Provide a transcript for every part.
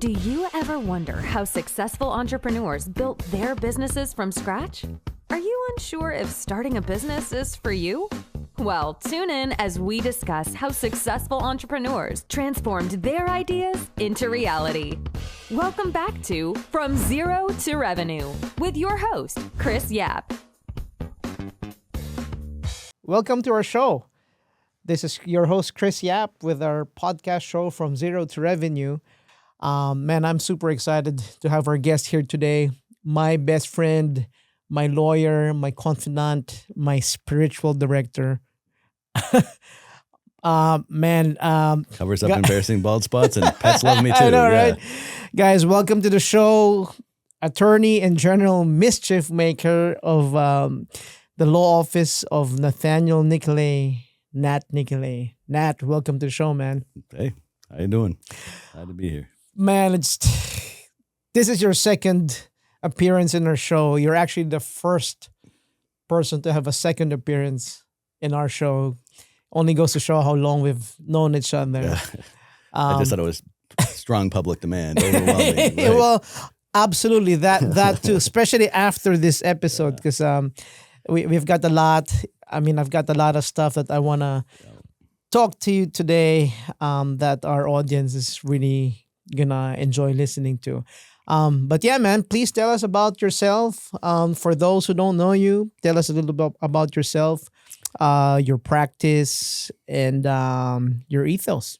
Do you ever wonder how successful entrepreneurs built their businesses from scratch? Are you unsure if starting a business is for you? Well, tune in as we discuss how successful entrepreneurs transformed their ideas into reality. Welcome back to From Zero to Revenue with your host, Chris Yap. Welcome to our show. This is your host, Chris Yap, with our podcast show From Zero to Revenue. Man, I'm super excited to have our guest here today. My best friend, my lawyer, my confidant, my spiritual director. Covers up embarrassing bald spots, and pets love me too. I know, right? Guys, welcome to the show. Attorney and general mischief maker of the law office of Nat Nickele, Nat Nickele. Nat, welcome to the show, man. Hey, how you doing? Glad to be here. Man, this is your second appearance in our show. You're actually the first person to have a second appearance in our show. Only goes to show how long we've known each other. Yeah. I just thought it was strong public demand, overwhelming. Right? Well, absolutely, that too, especially after this episode, because we've got a lot. I mean, I've got a lot of stuff that I want to talk to you today that our audience is really gonna enjoy listening to. But yeah, man, please tell us about yourself. For those who don't know you, tell us a little bit about yourself, your practice, and your ethos.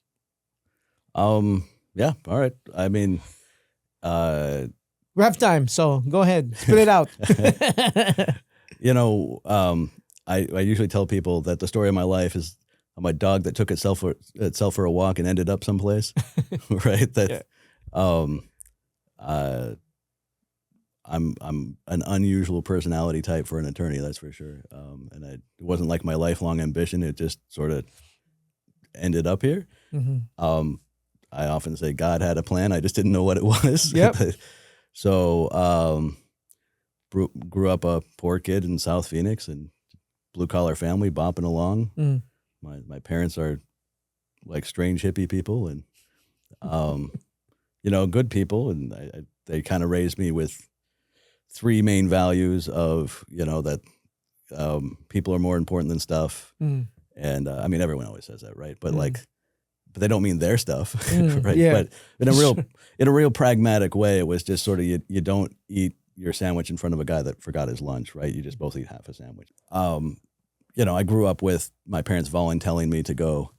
Yeah, all right. I mean, we have time, so go ahead, spit it out. I usually tell people that the story of my life is my dog that took itself for a walk and ended up someplace, right? I'm an unusual personality type for an attorney, that's for sure. It wasn't like my lifelong ambition; it just sort of ended up here. Mm-hmm. I often say God had a plan; I just didn't know what it was. Yep. So, grew up a poor kid in South Phoenix and blue collar family, bopping along. Mm. My parents are like strange hippie people and, good people. And they kind of raised me with three main values of, that people are more important than stuff. Mm. And I mean, everyone always says that, right? But but they don't mean their stuff, right? Yeah. But in a real pragmatic way, it was just sort of you don't eat your sandwich in front of a guy that forgot his lunch, right? You just both eat half a sandwich. I grew up with my parents volunteering me to go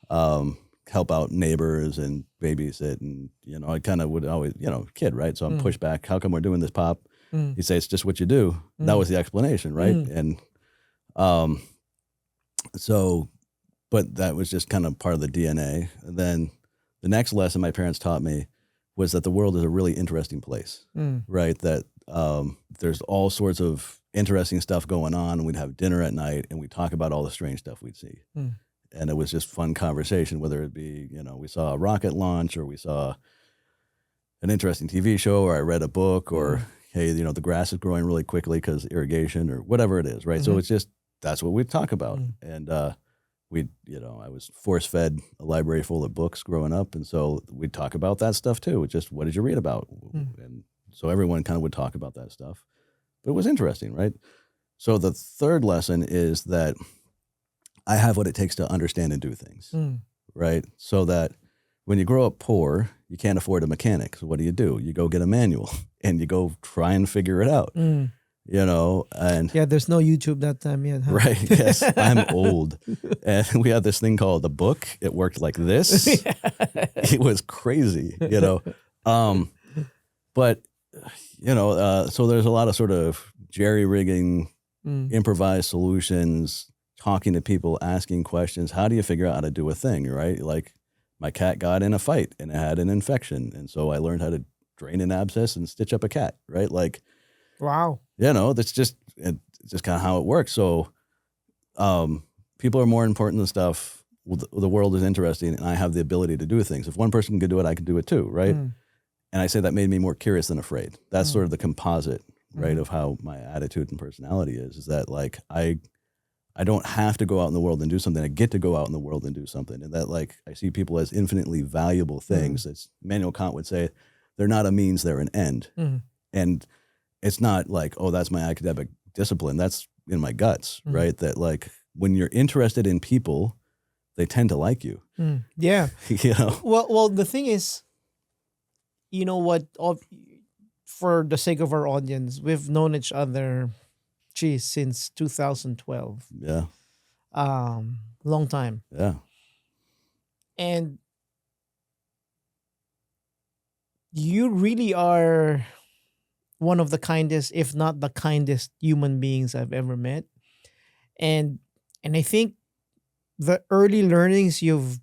help out neighbors and babysit. And, I kind of would always, kid, right? So I'm pushed back. How come we're doing this, Pop? He'd say, it's just what you do. That was the explanation, right? And but that was just kind of part of the DNA. And then the next lesson my parents taught me was that the world is a really interesting place, right? That there's all sorts of interesting stuff going on, and we'd have dinner at night and we'd talk about all the strange stuff we'd see. And it was just fun conversation, whether it be, we saw a rocket launch or we saw an interesting TV show or I read a book or, hey, the grass is growing really quickly because irrigation or whatever it is, right? Mm-hmm. So it's just, that's what we'd talk about. And I was force-fed a library full of books growing up, and so we'd talk about that stuff too. Just, what did you read about? And so everyone kind of would talk about that stuff. But it was interesting, right? So the third lesson is that I have what it takes to understand and do things, right? So that when you grow up poor, you can't afford a mechanic. So what do? You go get a manual and you go try and figure it out, and yeah, there's no YouTube that time yet, huh? Right? Yes, I'm old, and we had this thing called the book. It worked like this. It was crazy, but so there's a lot of sort of jerry-rigging, improvised solutions, talking to people, asking questions. How do you figure out how to do a thing, right? Like my cat got in a fight and it had an infection. And so I learned how to drain an abscess and stitch up a cat, right? Like, wow. That's just kind of how it works. So people are more important than stuff. The world is interesting and I have the ability to do things. If one person can do it, I can do it too, right? And I say that made me more curious than afraid. That's sort of the composite, right, of how my attitude and personality is that like I I don't have to go out in the world and do something. I get to go out in the world and do something. And that, like, I see people as infinitely valuable things. As Immanuel Kant would say, they're not a means, they're an end. And it's not like, oh, that's my academic discipline. That's in my guts, right? That, like, when you're interested in people, they tend to like you. Yeah. You know? Well, the thing is, you know what? For the sake of our audience, we've known each other, since 2012. Yeah. Long time. Yeah. And you really are one of the kindest, if not the kindest, human beings I've ever met. And I think the early learnings you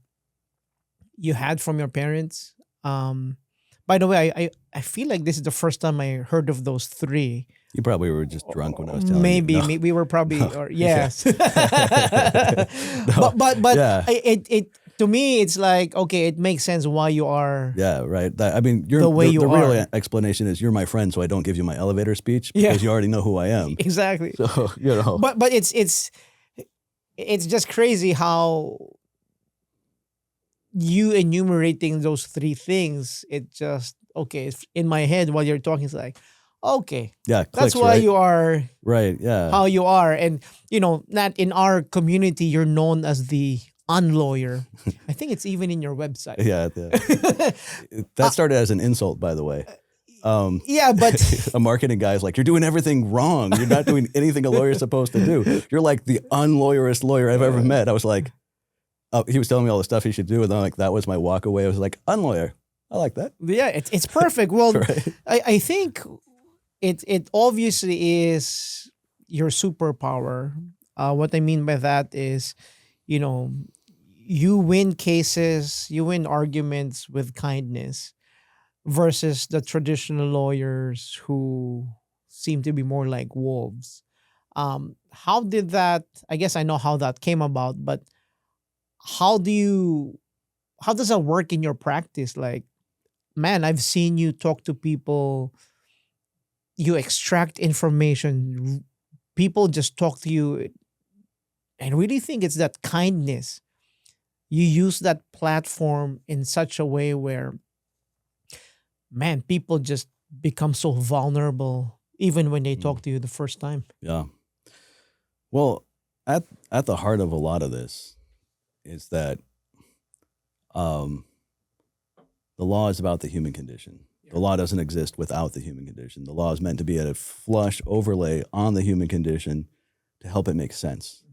had from your parents. By the way, I feel like this is the first time I heard of those three. You probably were just drunk when I was telling maybe, you. No. Maybe we were probably, or yes. No. But Yeah. it to me, it's like, okay, it makes sense why you are. Yeah, right. I mean, The way you the real are. explanation is you're my friend, so I don't give you my elevator speech because you already know who I am. Exactly. So, you know. But it's just crazy how you enumerating those three things. It just, okay, it's in my head while you're talking, it's like, okay, Yeah, that's clicks, why right? you are Right, yeah. how you are. And, you know, Nat, in our community, you're known as the unlawyer. I think it's even in your website. Yeah. That started as an insult, by the way. Yeah, but A marketing guy's like, you're doing everything wrong. You're not doing anything a lawyer's supposed to do. You're like the unlawyerist lawyer I've ever met. I was like, he was telling me all the stuff he should do. And then, like, that was my walk away. I was like, unlawyer. I like that. yeah, it's perfect. Well, Right. I think it obviously is your superpower. What I mean by that is, you know, you win cases, you win arguments with kindness versus the traditional lawyers who seem to be more like wolves. How did that, I guess I know how that came about, but how does that work in your practice? Like, man, I've seen you talk to people, you extract information, people just talk to you and really think it's that kindness. You use that platform in such a way where, man, people just become so vulnerable even when they talk to you the first time. Yeah. Well, at the heart of a lot of this is that the law is about the human condition. The law doesn't exist without the human condition. The law is meant to be a flush overlay on the human condition to help it make sense,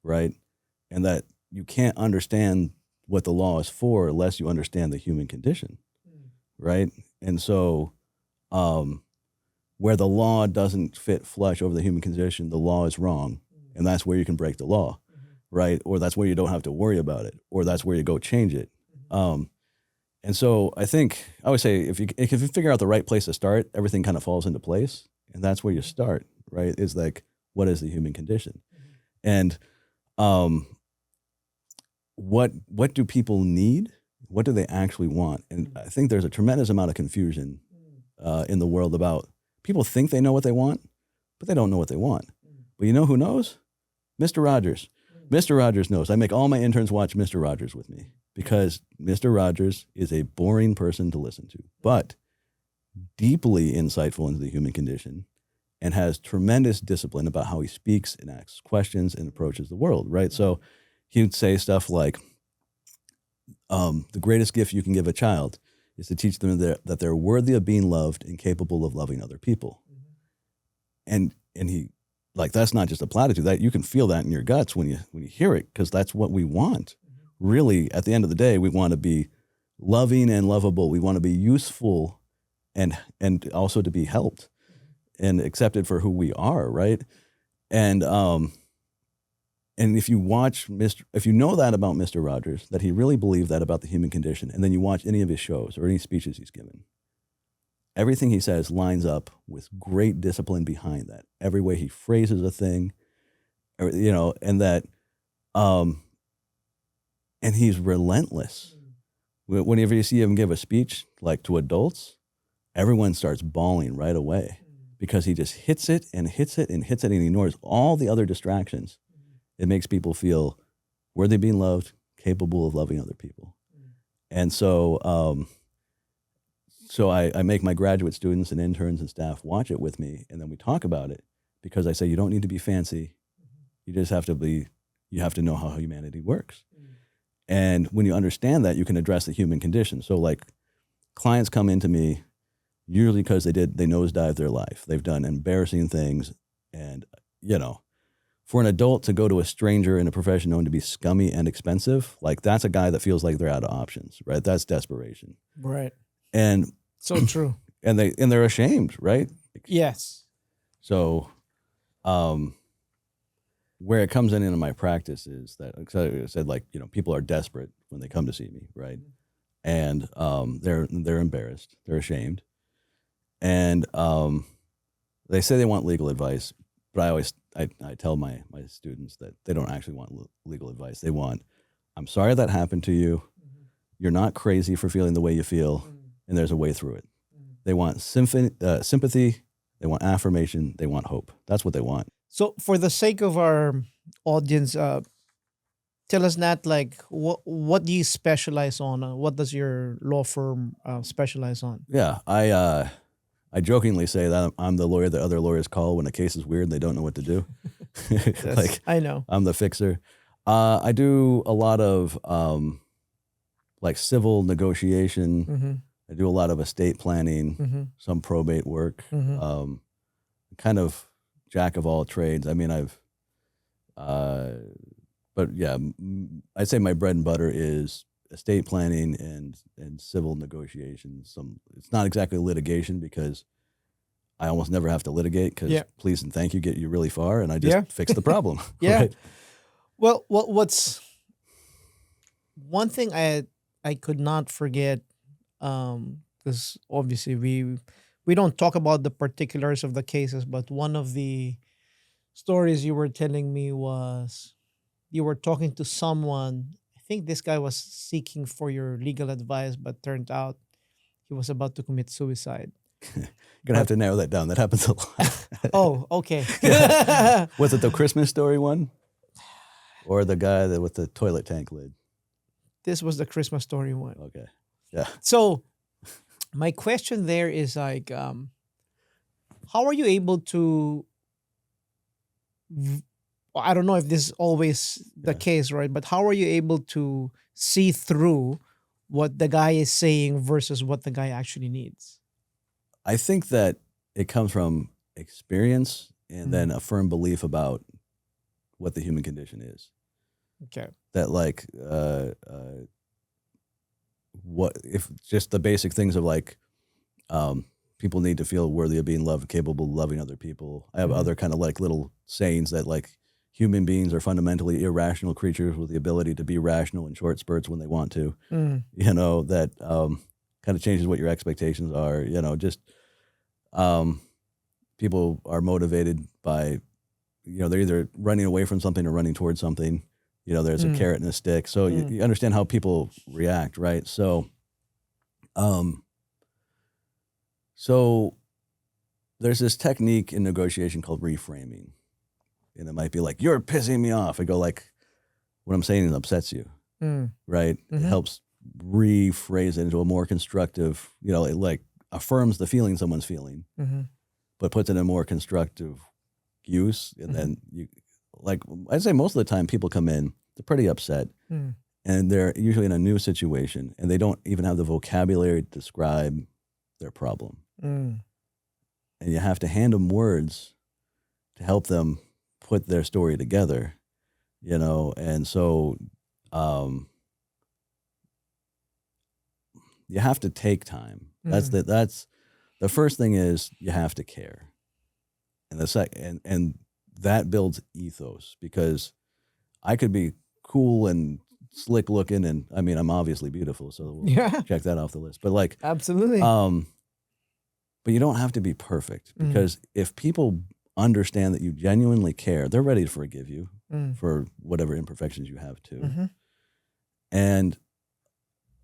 right? And that you can't understand what the law is for unless you understand the human condition, right? And so where the law doesn't fit flush over the human condition, the law is wrong. And that's where you can break the law, right? Or that's where you don't have to worry about it, or that's where you go change it. And so I think I always say if you figure out the right place to start, everything kind of falls into place, and that's where you start. Right? Is like, what is the human condition, and what do people need? What do they actually want? And I think there's a tremendous amount of confusion in the world about people think they know what they want, but they don't know what they want. But you know who knows? Mr. Rogers. Mr. Rogers knows. I make all my interns watch Mr. Rogers with me because Mr. Rogers is a boring person to listen to, but deeply insightful into the human condition and has tremendous discipline about how he speaks and asks questions and approaches the world, right? So he would say stuff like, the greatest gift you can give a child is to teach them that they're worthy of being loved and capable of loving other people. And he, like, that's not just a platitude. That you can feel that in your guts when you hear it, because that's what we want. Really, at the end of the day, we want to be loving and lovable. We want to be useful and also to be helped and accepted for who we are, right? And if you know that about Mr. Rogers, that he really believed that about the human condition, and then you watch any of his shows or any speeches he's given, everything he says lines up with great discipline behind that. Every way he phrases a thing, and that, and he's relentless. Whenever you see him give a speech, like to adults, everyone starts bawling right away because he just hits it and hits it and hits it and ignores all the other distractions. It makes people feel worthy of being loved, capable of loving other people. And so, I make my graduate students and interns and staff watch it with me, and then we talk about it, because I say, you don't need to be fancy. You just have to you have to know how humanity works. And when you understand that, you can address the human condition. So like, clients come into me usually because they nosedived their life. They've done embarrassing things. And, for an adult to go to a stranger in a profession known to be scummy and expensive, like, that's a guy that feels like they're out of options, right? That's desperation. Right. And so true. And they're ashamed, right? Yes. So, where it comes into my practice is that, I said, like, people are desperate when they come to see me, right? And they're embarrassed, they're ashamed, and they say they want legal advice, but I tell my students that they don't actually want legal advice. They want, I'm sorry that happened to you. You're not crazy for feeling the way you feel, and there's a way through it. They want sympathy. They want affirmation. They want hope. That's what they want. So for the sake of our audience, tell us, Nat, like, what do you specialize on? What does your law firm specialize on? Yeah, I jokingly say that I'm the lawyer that other lawyers call when a case is weird and they don't know what to do. Like, I know. I'm the fixer. I do a lot of like civil negotiation. I do a lot of estate planning, some probate work, kind of jack of all trades. I mean, but yeah, I'd say my bread and butter is estate planning and civil negotiations. It's not exactly litigation, because I almost never have to litigate, because please and thank you get you really far, and I just fix the problem. Yeah. Right? Well, what's one thing I could not forget, because obviously we don't talk about the particulars of the cases, but one of the stories you were telling me was you were talking to someone. I think this guy was seeking for your legal advice, but turned out he was about to commit suicide. Gonna have to narrow that down. That happens a lot. Oh, okay. Was it the Christmas story one, or the guy with the toilet tank lid? This was the Christmas story one. Okay, yeah. So my question there is like, how are you able to? I don't know if this is always the case, right? But how are you able to see through what the guy is saying versus what the guy actually needs? I think that it comes from experience and then a firm belief about what the human condition is. Okay. That, like, what if just the basic things of like, people need to feel worthy of being loved, capable of loving other people. I have other kind of like little sayings that, like, human beings are fundamentally irrational creatures with the ability to be rational in short spurts when they want to. That kind of changes what your expectations are. Just people are motivated by, they're either running away from something or running towards something. There's a carrot and a stick. So you understand how people react, right? So there's this technique in negotiation called reframing. And it might be like, you're pissing me off. I go, like, what I'm saying upsets you, right? It helps rephrase it into a more constructive, it like affirms the feeling someone's feeling, but puts it in a more constructive use. And then like, I'd say most of the time people come in, they're pretty upset, and they're usually in a new situation, and they don't even have the vocabulary to describe their problem. And you have to hand them words to help them put their story together, and so you have to take time. That's the first thing is you have to care, and the second, and that builds ethos, because I could be cool and slick looking, and I mean, I'm obviously beautiful, so we'll check that off the list. But like, absolutely. But you don't have to be perfect, because if people understand that you genuinely care, they're ready to forgive you for whatever imperfections you have too. And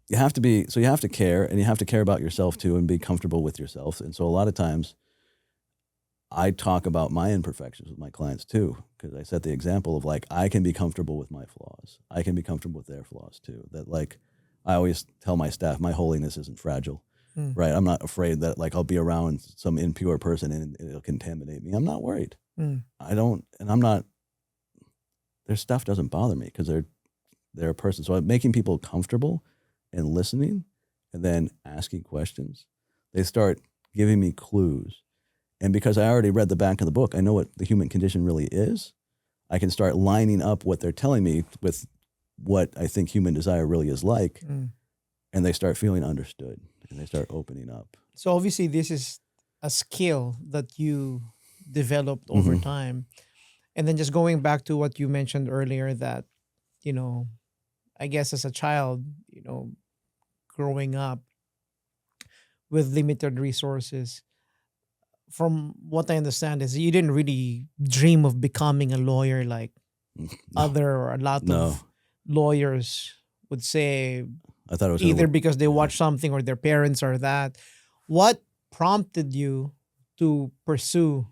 you have to care, and you have to care about yourself too, and be comfortable with yourself. And so a lot of times I talk about my imperfections with my clients too, because I set the example of like, I can be comfortable with my flaws. I can be comfortable with their flaws too. That like, I always tell my staff, my holiness isn't fragile, right? I'm not afraid that like I'll be around some impure person and it'll contaminate me. I'm not worried. Their stuff doesn't bother me because they're a person. So I'm making people comfortable and listening and then asking questions. They start giving me clues. And because I already read the back of the book, I know what the human condition really is. I can start lining up what they're telling me with what I think human desire really is like. And they start feeling understood and they start opening up. So obviously this is a skill that you developed over time. And then just going back to what you mentioned earlier that, you know, I guess as a child, you know, growing up with limited resources, from what I understand is you didn't really dream of becoming a lawyer like a lot of lawyers would say. I thought it was either because they watch something or their parents are that. What prompted you to pursue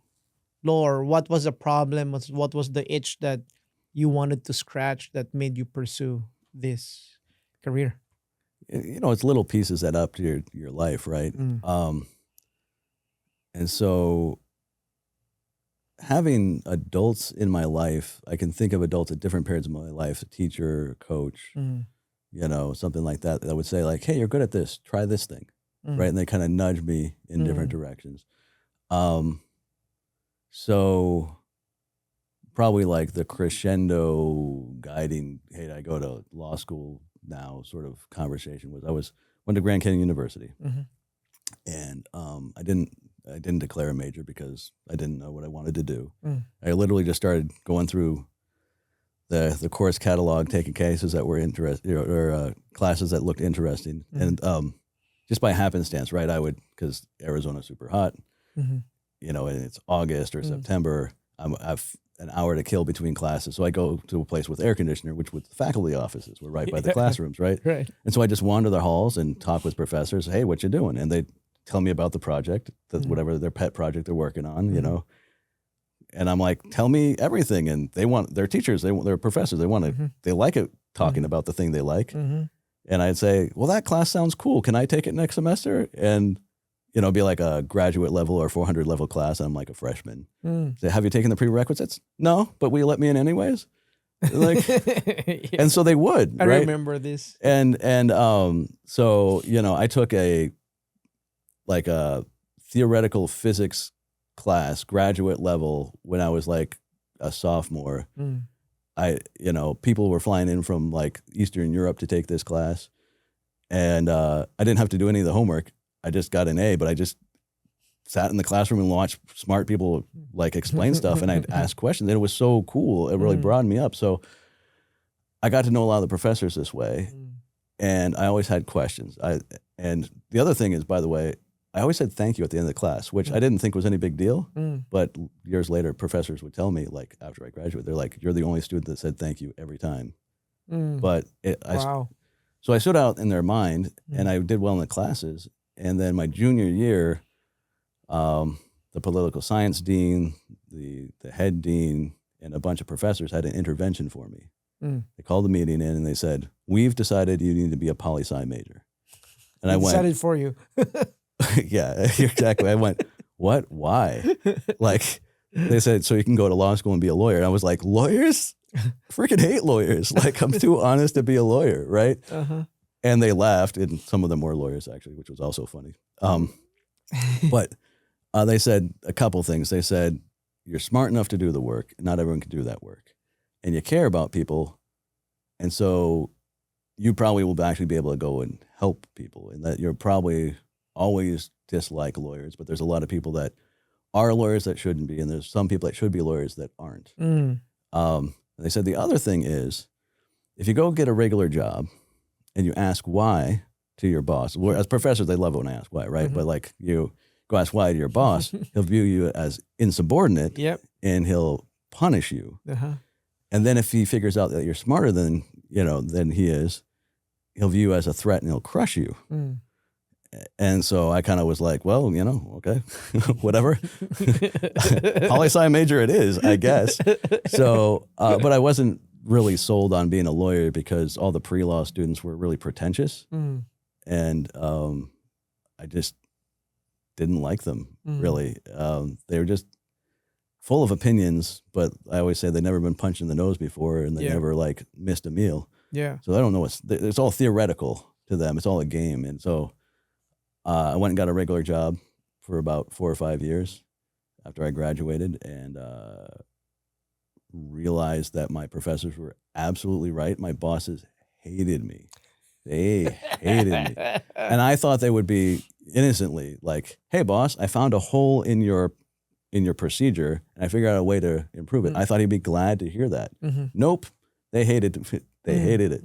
law? Or what was the problem? What was the itch that you wanted to scratch that made you pursue this career? You know, it's little pieces that up to your life, right? And so having adults in my life, I can think of adults at different periods of my life, a teacher, a coach, you know, something like that, that would say like, hey, you're good at this, try this thing, right? And they kind of nudge me in different directions. So probably like the crescendo guiding, hey, I go to law school now sort of conversation was went to Grand Canyon University. And I didn't declare a major because I didn't know what I wanted to do. I literally just started going through the course catalog, taking cases that were interesting, or classes that looked interesting. And just by happenstance, right, I would, because Arizona's super hot, you know, and it's August or September, I've an hour to kill between classes. So I go to a place with air conditioner, which with the faculty offices were right by the classrooms, right? And so I just wander the halls and talk with professors. Hey, what you doing? And they tell me about the project, whatever their pet project they're working on, you know. And I'm like, tell me everything. And they're teachers, they're professors. They like it talking about the thing they like. And I'd say, well, that class sounds cool. Can I take it next semester? And, you know, be like a graduate level or 400 level class. And I'm like a freshman. Say, have you taken the prerequisites? No, but will you let me in anyways? Like, and so they would, I right? remember this. And so, you know, I took a theoretical physics class, graduate level, when I was like a sophomore. You know, people were flying in from like Eastern Europe to take this class. And I didn't have to do any of the homework. I just got an A, but I just sat in the classroom and watched smart people like explain stuff, and I'd ask questions. And it was so cool. It really broadened me up. So I got to know a lot of the professors this way. And I always had questions. And the other thing is, by the way, I always said thank you at the end of the class, which I didn't think was any big deal. But years later, professors would tell me, like after I graduated, they're like, you're the only student that said thank you every time. But so I stood out in their mind, and I did well in the classes. And then my junior year, the political science dean, the head dean, and a bunch of professors had an intervention for me. They called the meeting in and they said, we've decided you need to be a poli-sci major. And I went, decided for you. Yeah, exactly. I went, what? Why? Like, they said, so you can go to law school and be a lawyer. And I was like, lawyers? Freaking hate lawyers. Like, I'm too honest to be a lawyer, right? And they laughed, and some of them were lawyers, actually, which was also funny. But they said a couple things. They said, you're smart enough to do the work. Not everyone can do that work. And you care about people. And so you probably will actually be able to go and help people. And that you're probably always dislike lawyers, but there's a lot of people that are lawyers that shouldn't be. And there's some people that should be lawyers that aren't. They said the other thing is, if you go get a regular job and you ask why to your boss, as professors, they love it when I ask why, right? But like you go ask why to your boss, he'll view you as insubordinate and he'll punish you. And then if he figures out that you're smarter than he is, he'll view you as a threat and he'll crush you. And so I kind of was like, well, okay, whatever. Poli-sci major it is, I guess. So, but I wasn't really sold on being a lawyer because all the pre-law students were really pretentious. And I just didn't like them, really. They were just full of opinions, but I always say they've never been punched in the nose before, and they never like missed a meal. Yeah. So I don't know it's all theoretical to them. It's all a game. And so I went and got a regular job for about 4 or 5 years after I graduated, and realized that my professors were absolutely right. My bosses hated me. They hated me. And I thought they would be innocently like, hey, boss, I found a hole in your procedure, and I figured out a way to improve it. I thought he'd be glad to hear that. Nope. They hated it. They hated it.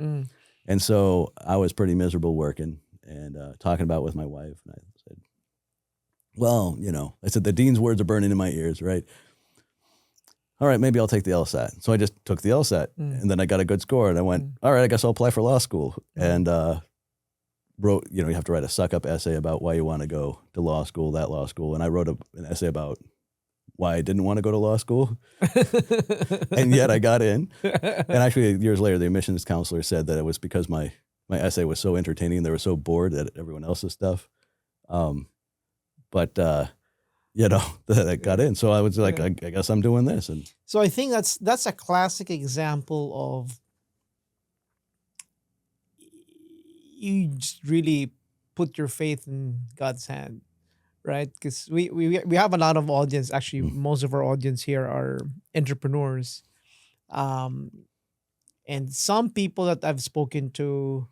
And so I was pretty miserable working and talking about it with my wife. And I said, well, I said, the dean's words are burning in my ears, right? All right, maybe I'll take the LSAT. So I just took the LSAT, and then I got a good score, and I went, all right, I guess I'll apply for law school. And wrote, you have to write a suck-up essay about why you want to go to law school, that law school. And I wrote an essay about why I didn't want to go to law school, and yet I got in. And actually, years later, the admissions counselor said that it was because my essay was so entertaining. They were so bored at everyone else's stuff. But that I got in. So I was like, I guess I'm doing this. And so I think that's a classic example of you just really put your faith in God's hand. Right, because we have a lot of audience. Actually, most of our audience here are entrepreneurs, and some people that I've spoken to,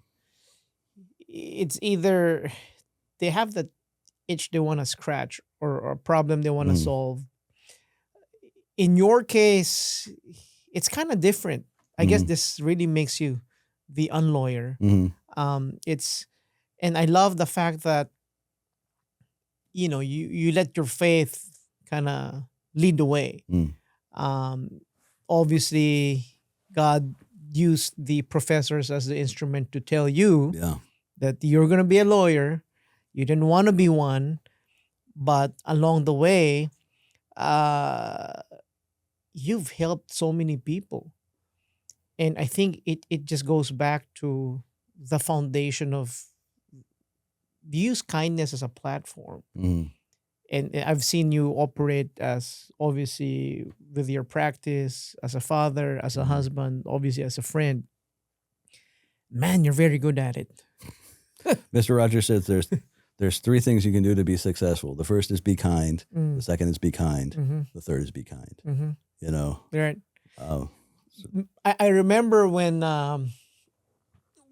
it's either they have that itch they want to scratch or a problem they want to solve. In your case, it's kind of different. I guess this really makes you the unlawyer. And I love the fact that you let your faith kind of lead the way. Obviously, God used the professors as the instrument to tell you that you're going to be a lawyer. You didn't want to be one, but along the way, you've helped so many people. And I think it just goes back to the foundation of use kindness as a platform. And I've seen you operate as obviously with your practice as a father, as a husband, obviously as a friend. Man, you're very good at it. Mr. Rogers says there's 3 things you can do to be successful. The first is be kind. The second is be kind. The third is be kind. Right. I remember when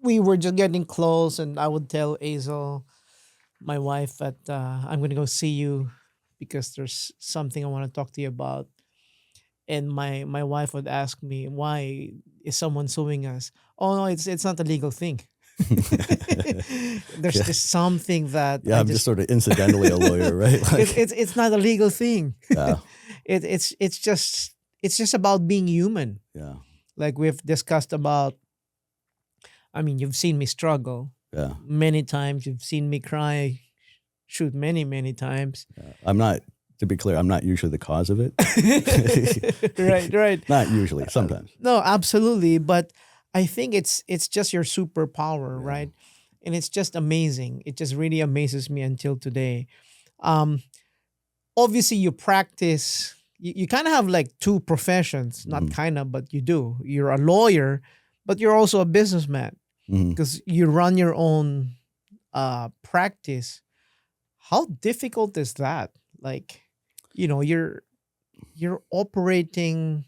we were just getting close, and I would tell Azel, my wife, that I'm going to go see you because there's something I want to talk to you about. And my wife would ask me, why is someone suing us? Oh, no, it's not a legal thing. There's just something that I'm just sort of incidentally a lawyer, right? Like, it's not a legal thing. Yeah. It's just about being human. Yeah. Like we've discussed about, you've seen me struggle. Yeah. Many times. You've seen me cry, many, many times. Yeah. To be clear, I'm not usually the cause of it. Right. Not usually, sometimes. No, absolutely. But I think it's just your superpower, right? And it's just amazing. It just really amazes me until today. Obviously, you practice. You kind of have like 2 professions, not kind of, but you do. You're a lawyer, but you're also a businessman because you run your own practice. How difficult is that? Like, you're operating.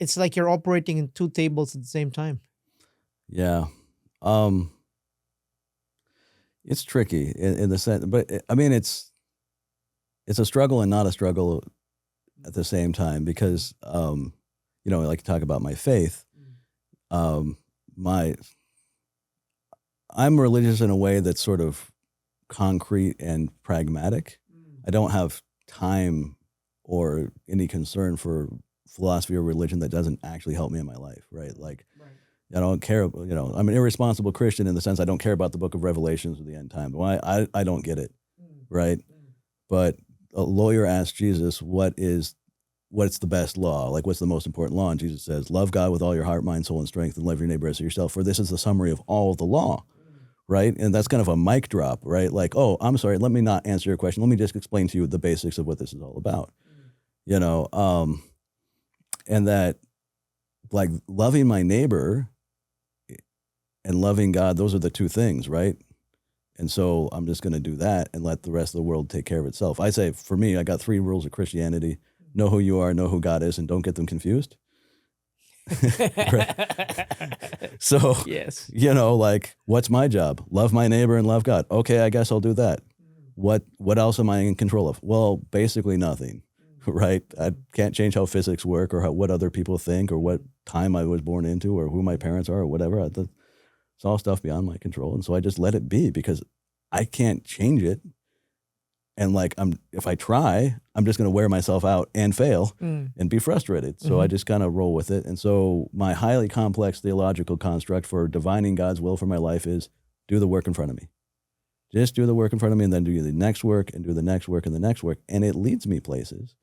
It's like you're operating in 2 tables at the same time. Yeah. It's tricky in the sense, but it's a struggle and not a struggle at the same time because, like you talk about my faith, I'm religious in a way that's sort of concrete and pragmatic. I don't have time or any concern for philosophy or religion that doesn't actually help me in my life, right? Like, I don't care, I'm an irresponsible Christian in the sense I don't care about the book of Revelations or the end time. Why? I don't get it, right? But a lawyer asked Jesus, what's the best law? Like, what's the most important law? And Jesus says, love God with all your heart, mind, soul, and strength, and love your neighbor as yourself. For this is the summary of all of the law, right? And that's kind of a mic drop, right? Like, oh, I'm sorry, let me not answer your question. Let me just explain to you the basics of what this is all about, and that, like, loving my neighbor and loving God, those are the two things, right? And so I'm just going to do that and let the rest of the world take care of itself. I say, for me, I got 3 rules of Christianity. Know who you are, know who God is, and don't get them confused. So, Yes. like, what's my job? Love my neighbor and love God. Okay, I guess I'll do that. What else am I in control of? Well, basically nothing, right? I can't change how physics work or what other people think or what time I was born into or who my parents are or whatever. It's all stuff beyond my control. And so I just let it be because I can't change it. And like, if I try, I'm just going to wear myself out and fail and be frustrated. So I just kind of roll with it. And so my highly complex theological construct for divining God's will for my life is do the work in front of me. Just do the work in front of me and then do the next work and do the next work and the next work. And it leads me places.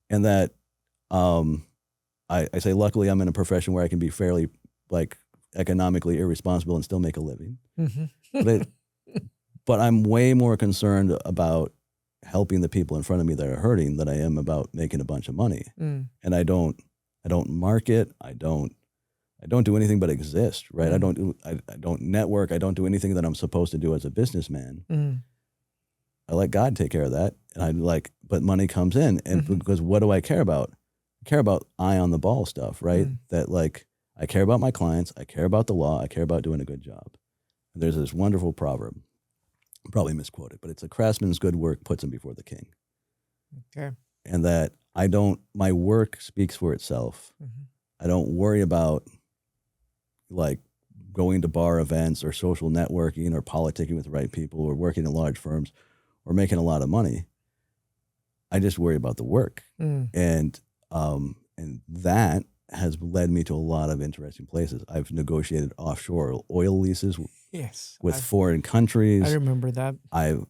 And that I say, luckily, I'm in a profession where I can be fairly like economically irresponsible and still make a living. But I'm way more concerned about helping the people in front of me that are hurting than I am about making a bunch of money. And I don't market. I don't do anything but exist, right? I don't network. I don't do anything that I'm supposed to do as a businessman. I let God take care of that. And but money comes in. And because what do I care about? I care about eye on the ball stuff, right? That like, I care about my clients. I care about the law. I care about doing a good job. And there's this wonderful proverb, probably misquoted, but it's a craftsman's good work puts him before the king. Okay. And that my work speaks for itself. I don't worry about like going to bar events or social networking or politicking with the right people or working in large firms or making a lot of money. I just worry about the work. And that has led me to a lot of interesting places. I've negotiated offshore oil leases with foreign countries. I remember that. I've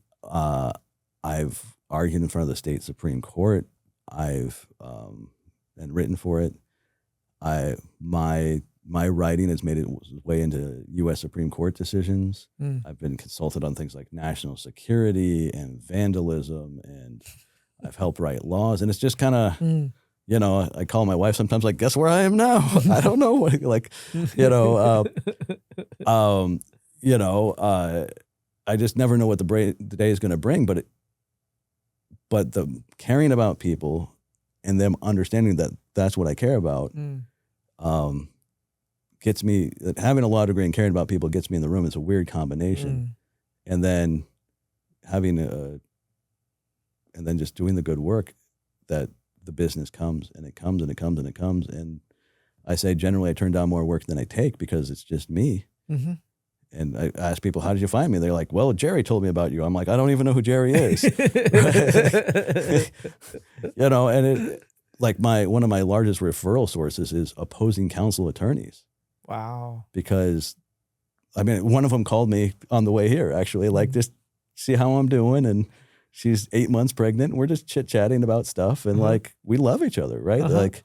argued in front of the state Supreme Court. I've and written for it. My writing has made its way into U.S. Supreme Court decisions. I've been consulted on things like national security and vandalism, and I've helped write laws. And it's just kind of, I call my wife sometimes like, guess where I am now? I don't know. I just never know what the day is going to bring. But the caring about people and them understanding that that's what I care about gets me. Having a law degree and caring about people gets me in the room. It's a weird combination. And then and then just doing the good work that the business comes and it comes and it comes and it comes. And I say generally I turn down more work than I take because it's just me. And I ask people, how did you find me? They're like, well, Jerry told me about you. I'm like, I don't even know who Jerry is. And it, like one of my largest referral sources is opposing counsel attorneys. Wow. Because one of them called me on the way here, actually, like just see how I'm doing. And she's 8 months pregnant and we're just chit-chatting about stuff. And like, we love each other, right? Like,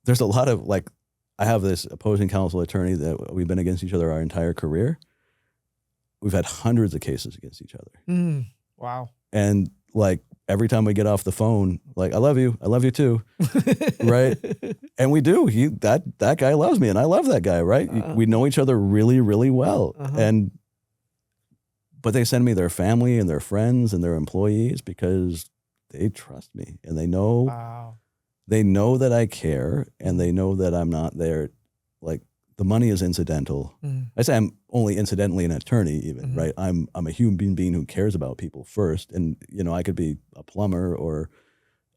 there's a lot of like, I have this opposing counsel attorney that we've been against each other our entire career. We've had hundreds of cases against each other. Wow. And like every time we get off the phone, like, I love you too. Right. And we do, that guy loves me and I love that guy. Right. We know each other really, really well. But they send me their family and their friends and their employees because they trust me and they know, they know that I care and they know that I'm not there. Like the money is incidental. I say I'm only incidentally an attorney even, right? I'm a human being who cares about people first. And, I could be a plumber or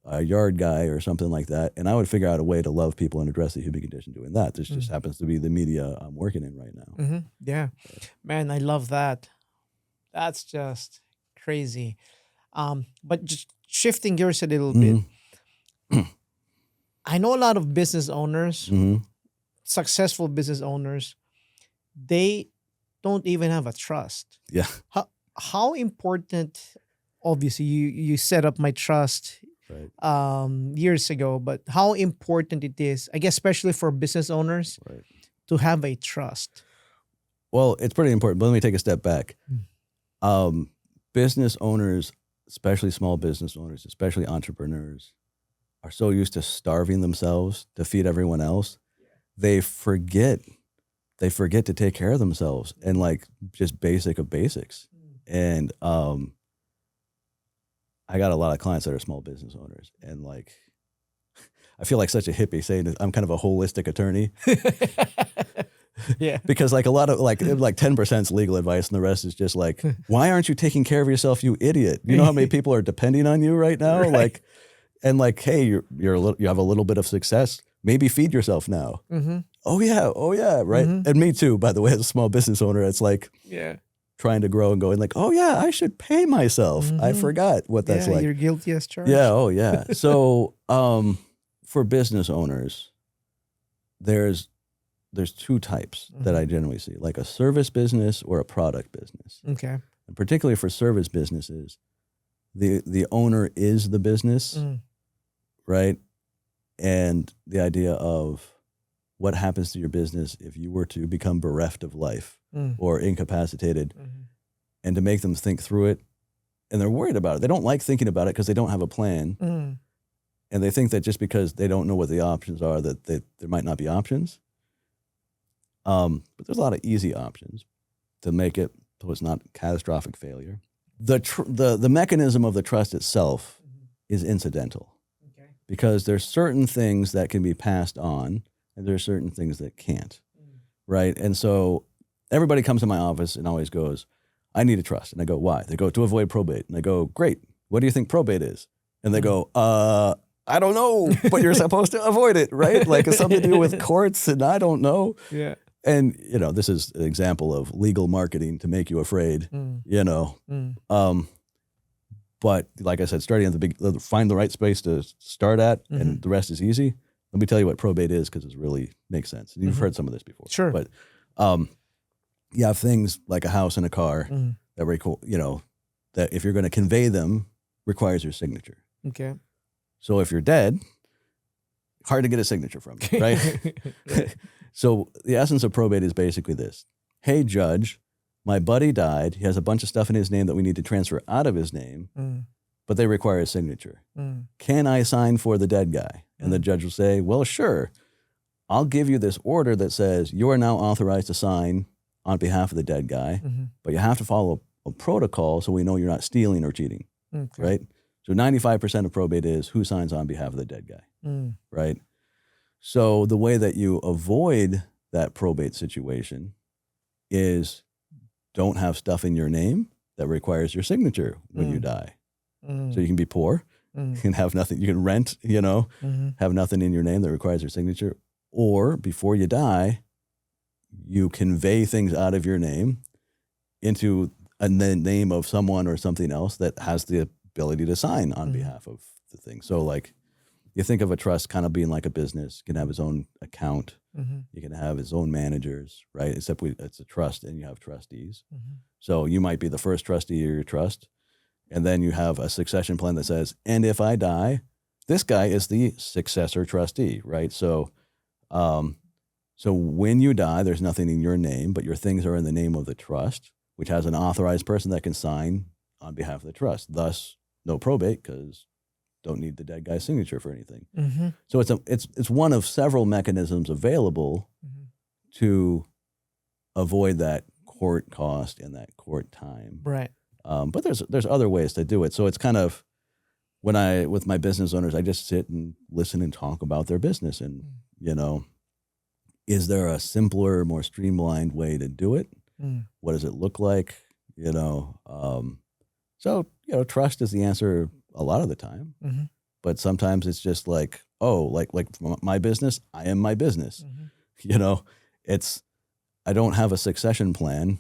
a yard guy or something like that. And I would figure out a way to love people and address the human condition doing that. This just happens to be the media I'm working in right now. Yeah. Man, I love that. That's just crazy. But just shifting gears a little bit. I know a lot of business owners successful business owners, they don't even have a trust. Yeah. How important, obviously you set up my trust Right. years ago, but how important it is, I guess, especially for business owners, Right. to have a trust. Well, it's pretty important, but let me take a step back. Business owners, especially small business owners, especially entrepreneurs, are so used to starving themselves to feed everyone else. They forget to take care of themselves and like just basic of basics. And I got a lot of clients that are small business owners, and like I feel like such a hippie saying that I'm kind of a holistic attorney. Yeah. Because like a lot of like 10% is legal advice and the rest is just like, why aren't you taking care of yourself, you idiot? You know how many people are depending on you right now? Right. Like, and like, hey, you have a little bit of success. Maybe feed yourself now. Mm-hmm. Oh yeah, right. Mm-hmm. And me too, by the way, as a small business owner, it's like trying to grow and going like, oh yeah, I should pay myself. Mm-hmm. I forgot what that's like. You're guilty as charged. Yeah. Oh yeah. So for business owners, there's two types that I generally see, like a service business or a product business. Okay. And particularly for service businesses, the owner is the business, right? And the idea of what happens to your business if you were to become bereft of life or incapacitated, and to make them think through it. And they're worried about it. They don't like thinking about it because they don't have a plan. And they think that just because they don't know what the options are, that there might not be options. But there's a lot of easy options to make it so it's not catastrophic failure. The mechanism of the trust itself is incidental, because there's certain things that can be passed on and there's certain things that can't, right? And so everybody comes to my office and always goes, I need a trust. And I go, why? They go, to avoid probate. And I go, great. What do you think probate is? And they go, I don't know, but you're supposed to avoid it, right? Like it's something to do with courts and I don't know. Yeah. And, this is an example of legal marketing to make you afraid, But like I said, starting at the find the right space to start at, and the rest is easy. Let me tell you what probate is, because it really makes sense. And you've heard some of this before. Sure. But you have things like a house and a car that that if you're going to convey them, requires your signature. Okay. So if you're dead, hard to get a signature from you, right? So the essence of probate is basically this. Hey, judge, my buddy died. He has a bunch of stuff in his name that we need to transfer out of his name, but they require a signature. Can I sign for the dead guy? And the judge will say, well, sure. I'll give you this order that says you are now authorized to sign on behalf of the dead guy, but you have to follow a protocol so we know you're not stealing or cheating, right? So 95% of probate is who signs on behalf of the dead guy, right? So the way that you avoid that probate situation is don't have stuff in your name that requires your signature when you die. So you can be poor, you can have nothing, you can rent, have nothing in your name that requires your signature. Or before you die, you convey things out of your name into a name of someone or something else that has the ability to sign on behalf of the thing. So like, you think of a trust kind of being like a business. You can have its own account. You can have its own managers, right? Except it's a trust and you have trustees. So you might be the first trustee of your trust. And then you have a succession plan that says, and if I die, this guy is the successor trustee, right? So when you die, there's nothing in your name, but your things are in the name of the trust, which has an authorized person that can sign on behalf of the trust. Thus, no probate, because don't need the dead guy's signature for anything. So it's one of several mechanisms available to avoid that court cost and that court time. Right. But there's other ways to do it. So it's kind of with my business owners, I just sit and listen and talk about their business, and is there a simpler, more streamlined way to do it? What does it look like? So trust is the answer a lot of the time, but sometimes it's just like, like my business, I am my business. I don't have a succession plan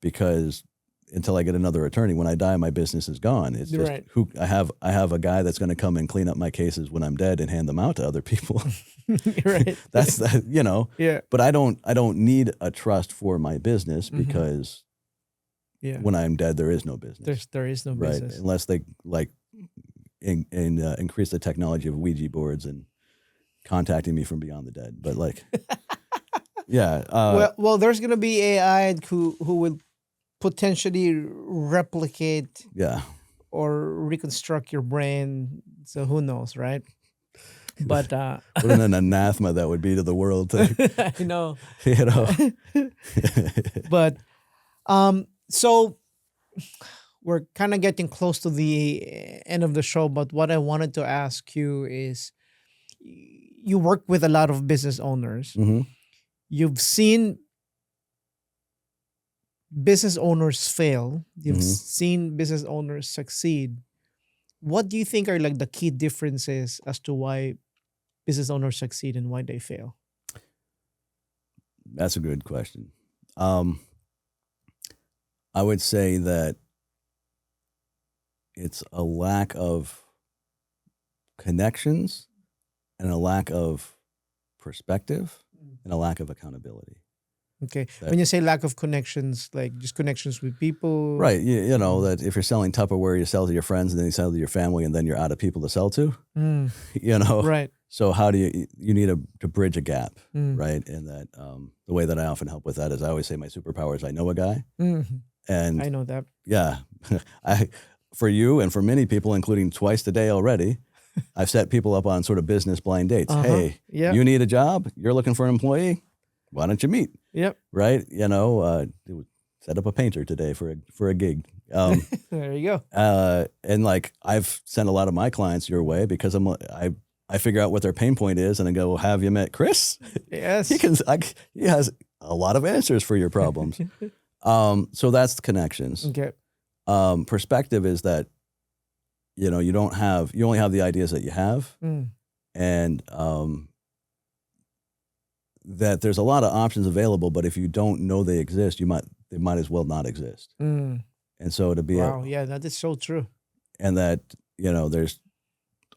because until I get another attorney. When I die, my business is gone. It's just Right. who I have a guy that's going to come and clean up my cases when I'm dead and hand them out to other people. Right. That's that, Yeah. But I don't need a trust for my business because Yeah. when I'm dead, there is no business. There is no Right. business. Unless they like increase the technology of Ouija boards and contacting me from beyond the dead. But like, yeah. Well, there's gonna be AI who will potentially replicate yeah. or reconstruct your brain. So who knows, right? But What an anathema that would be to the world. To, I know. But so we're kind of getting close to the end of the show. But what I wanted to ask you is, you work with a lot of business owners. Mhm. You've seen business owners fail. You've seen business owners succeed. What do you think are like the key differences as to why business owners succeed and why they fail? That's a good question. I would say that it's a lack of connections and a lack of perspective and a lack of accountability. Okay. When you say lack of connections, like just connections with people. Right. You know, that if you're selling Tupperware, you sell to your friends and then you sell to your family and then you're out of people to sell to, you know? Right. So how do you need to bridge a gap, right? And that the way that I often help with that is I always say my superpower is I know a guy. And I know that. yeah, for you and for many people, including twice today already, I've set people up on sort of business blind dates. Hey, you need a job? You're looking for an employee? Why don't you meet? Yep. Right? You know, set up a painter today for a gig. There you go. And like I've sent a lot of my clients your way because I figure out what their pain point is and I go, well, have you met Chris? Yes. He has a lot of answers for your problems. So that's the connections. Okay. Perspective is that, you know, you only have the ideas that you have. And that there's a lot of options available, but if you don't know they exist, they might as well not exist. And so to be yeah, that is so true. And that, you know, there's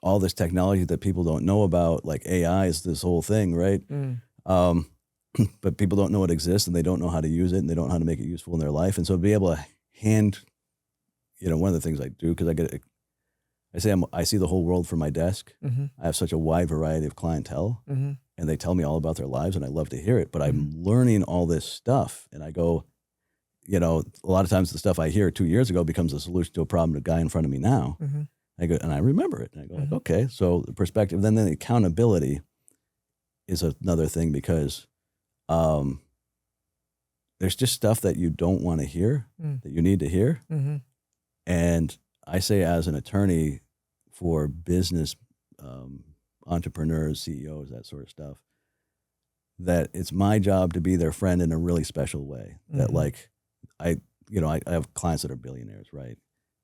all this technology that people don't know about, like AI is this whole thing, right? But people don't know it exists and they don't know how to use it and they don't know how to make it useful in their life. And so to be able to you know, one of the things I do, because I see the whole world from my desk. I have such a wide variety of clientele and they tell me all about their lives and I love to hear it, but I'm learning all this stuff and I go, you know, a lot of times the stuff I hear 2 years ago becomes a solution to a problem to the guy in front of me now. I go, and I remember it. And I go, like, okay, so the perspective, then the accountability is another thing because there's just stuff that you don't want to hear that you need to hear. And I say as an attorney for business entrepreneurs, CEOs, that sort of stuff, that it's my job to be their friend in a really special way. That like, I have clients that are billionaires, right?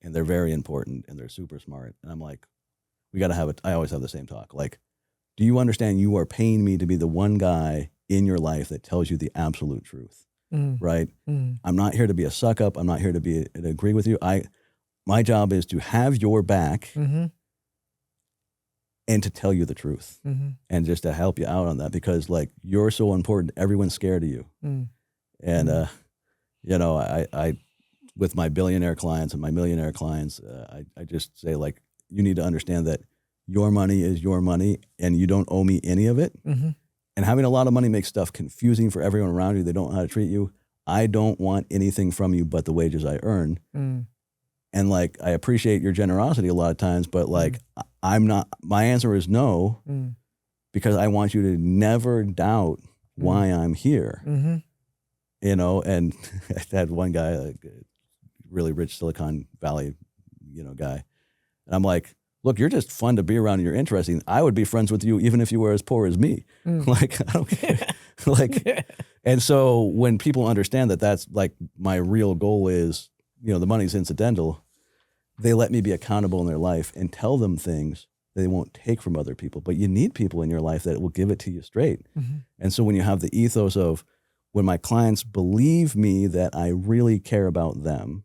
And they're very important and they're super smart. And I'm like, we got to have I always have the same talk. Like, do you understand you are paying me to be the one guy in your life that tells you the absolute truth, right? I'm not here to be a suck up. I'm not here to agree with you. My job is to have your back and to tell you the truth and just to help you out on that because like you're so important. Everyone's scared of you. And, you know, I with my billionaire clients and my millionaire clients, I just say like, you need to understand that your money is your money and you don't owe me any of it. And having a lot of money makes stuff confusing for everyone around you. They don't know how to treat you. I don't want anything from you but the wages I earn. And like, I appreciate your generosity a lot of times, but like, my answer is no, because I want you to never doubt why I'm here. You know, and I had one guy, like, really rich Silicon Valley, you know, guy. And I'm like, look, you're just fun to be around and you're interesting. I would be friends with you even if you were as poor as me. Like, I don't care. Like, and so when people understand that that's like my real goal is, you know, the money's incidental, they let me be accountable in their life and tell them things they won't take from other people. But you need people in your life that will give it to you straight. And so when you have the ethos of when my clients believe me that I really care about them,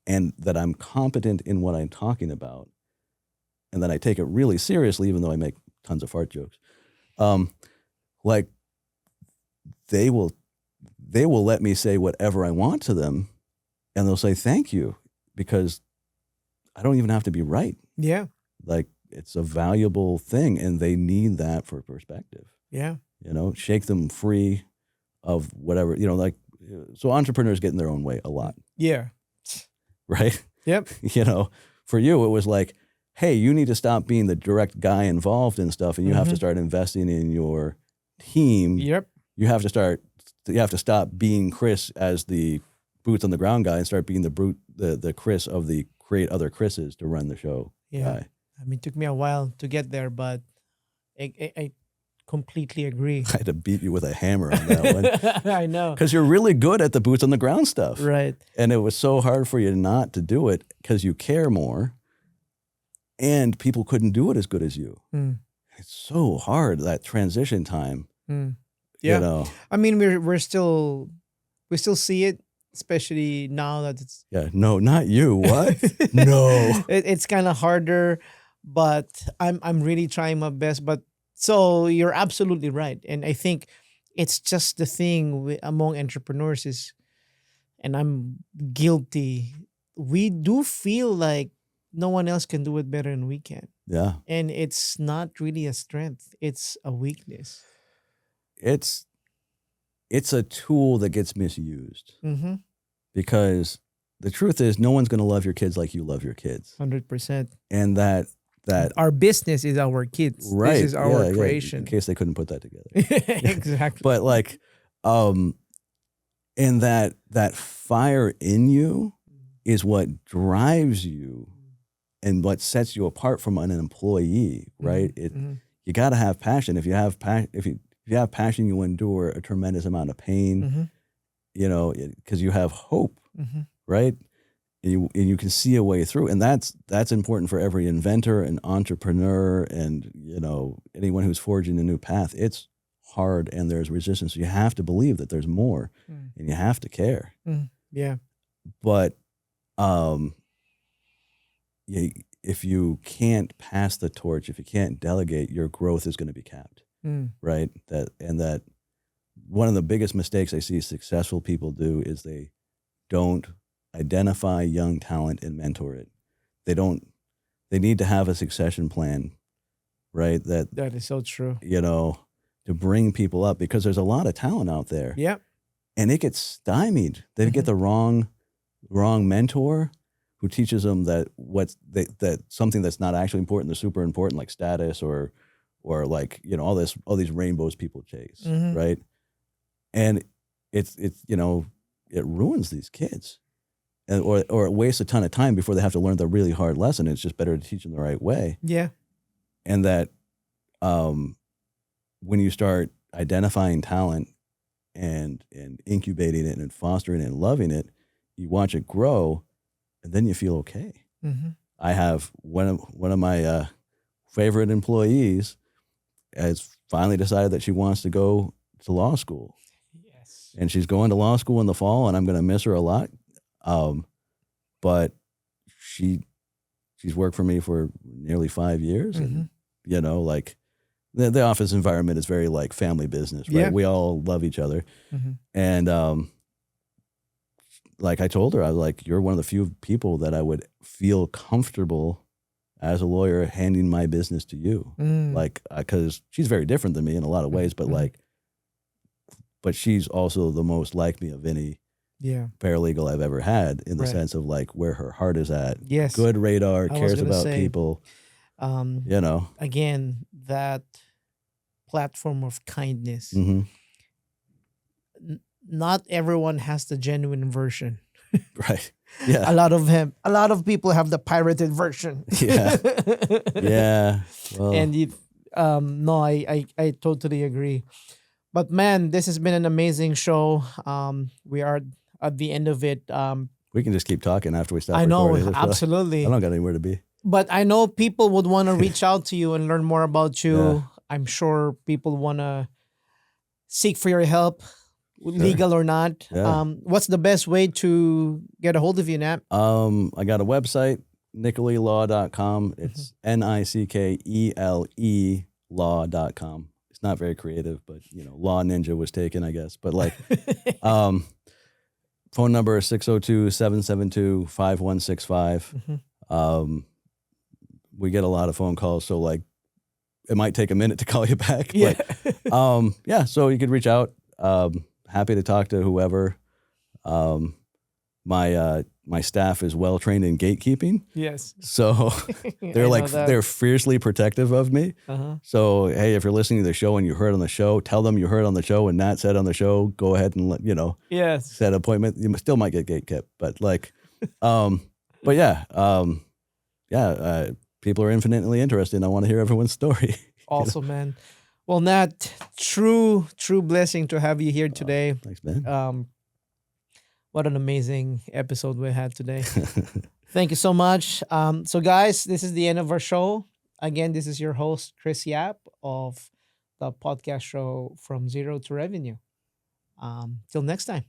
and that I'm competent in what I'm talking about, and that I take it really seriously, even though I make tons of fart jokes. Like they will let me say whatever I want to them, and they'll say thank you because I don't even have to be right. Yeah. Like it's a valuable thing, and they need that for perspective. Yeah. You know, shake them free of whatever, you know, like, so entrepreneurs get in their own way a lot. Yeah. Right? Yep. You know, for you, it was like, hey, you need to stop being the direct guy involved in stuff, and you have to start investing in your team. Yep. You have to stop being Chris as the boots on the ground guy and start being the Chris of the create other Chris's to run the show guy. I mean, it took me a while to get there, but I completely agree. I had to beat you with a hammer on that one. I know. Because you're really good at the boots on the ground stuff. Right. And it was so hard for you not to do it because you care more, and people couldn't do it as good as you. It's so hard, that transition time. Yeah. You know? I mean, we still see it, especially now that it's No, not you. What? No. it's kind of harder, but I'm really trying my best. But so you're absolutely right, and I think it's just the thing among entrepreneurs is, and I'm guilty. We do feel like no one else can do it better than we can. Yeah. And it's not really a strength; it's a weakness. It's a tool that gets misused because the truth is no one's going to love your kids like you love your kids. 100%. And that our business is our kids. Right. This is our creation. In case they couldn't put that together. Exactly. But like, and that fire in you is what drives you and what sets you apart from an employee, right? You got to have passion. If you have passion, you endure a tremendous amount of pain, you know, because you have hope, right? And you can see a way through, and that's important for every inventor and entrepreneur, and you know, anyone who's forging a new path. It's hard, and there's resistance. You have to believe that there's more, and you have to care. Yeah. But if you can't pass the torch, if you can't delegate, your growth is going to be capped, right? That one of the biggest mistakes I see successful people do is they don't identify young talent and mentor it. They need to have a succession plan, right? That is so true. You know, to bring people up, because there's a lot of talent out there. Yeah. And it gets stymied. They get the wrong mentor who teaches them that that something that's not actually important is super important, like status or like, you know, all these rainbows people chase, right? And it's you know, it ruins these kids. Or it wastes a ton of time before they have to learn the really hard lesson. It's just better to teach them the right way. Yeah. And that when you start identifying talent and incubating it and fostering it and loving it, you watch it grow, and then you feel okay. I have one of my favorite employees has finally decided that she wants to go to law school. Yes. And she's going to law school in the fall, and I'm going to miss her a lot. But she's worked for me for nearly 5 years, and you know, like the office environment is very like family business, right? Yeah. We all love each other, and like I told her, I was like, you're one of the few people that I would feel comfortable as a lawyer handing my business to you, like because she's very different than me in a lot of ways, but but she's also the most like me of any paralegal I've ever had, in the sense of like where her heart is at. Yes. Good radar, I was cares gonna about say, people. You know. Again, that platform of kindness. Not everyone has the genuine version. Right. Yeah. A lot of people have the pirated version. Yeah. Yeah. Well, And no, I totally agree. But man, this has been an amazing show. We are at the end of it. we can just keep talking after we stop I know, recording. absolutely. I don't got anywhere to be. But I know people would want to reach out to you and learn more about you. Yeah. I'm sure people want to seek for your help. legal or not. Yeah. What's the best way to get a hold of you, Nat? I got a website, nickelelaw.com. It's NICKELE law.com. It's not very creative, but Law Ninja was taken, I guess. But like, phone number is 602-772-5165. We get a lot of phone calls, so like it might take a minute to call you back. Yeah. But so you could reach out. Happy to talk to whoever. My staff is well trained in gatekeeping. Yes. So they're fiercely protective of me. So hey, if you're listening to the show and you heard on the show, tell them you heard on the show and Nat said on the show. Go ahead and Yes. set an appointment. You still might get gate kept, but like, but yeah, people are infinitely interested. I want to hear everyone's story. Awesome, man. Well, Nat, true blessing to have you here today. Thanks, man. What an amazing episode we had today. Thank you so much. So guys, this is the end of our show. Again, this is your host, Chris Yap of the podcast show From Zero to Revenue. Till next time.